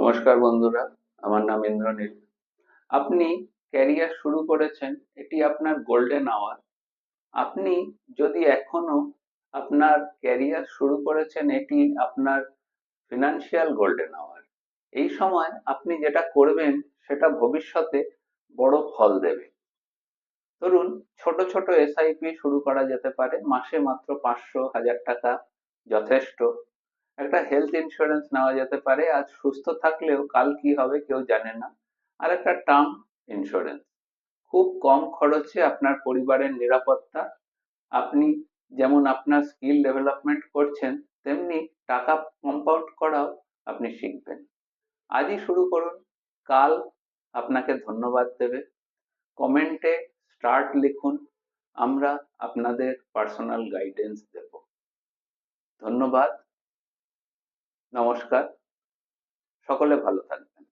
নমস্কার বন্ধুরা, আমার নাম ইন্দ্রনীল। আপনি ক্যারিয়ার শুরু করেছেন, এটি আপনার গোল্ডেন আওয়ার। আপনি যদি এখনো আপনার ক্যারিয়ার শুরু করেছেন, এটি আপনার ফিনান্সিয়াল গোল্ডেন আওয়ার। এই সময় আপনি যেটা করবেন সেটা ভবিষ্যতে বড় ফল দেবে। ধরুন, ছোট ছোট এসআইপি শুরু করা যেতে পারে, মাসে মাত্র 500 1000 টাকা যথেষ্ট। একটা হেলথ ইন্স্যুরেন্স নেওয়া যেতে পারে, আজ সুস্থ থাকলেও কাল কি হবে কেউ জানে না। আর একটা টার্ম ইন্স্যুরেন্স, খুব কম খরচে আপনার পরিবারের নিরাপত্তা। আপনি যেমন আপনার স্কিল ডেভেলপমেন্ট করছেন, তেমনি টাকা কম্পাউন্ড করাও আপনি শিখবেন। আজই শুরু করুন, কাল আপনাকে ধন্যবাদ দেবে। কমেন্টে স্টার্ট লিখুন, আমরা আপনাদের পার্সোনাল গাইডেন্স দেব। ধন্যবাদ, নমস্কার, সকলে ভালো থাকবেন।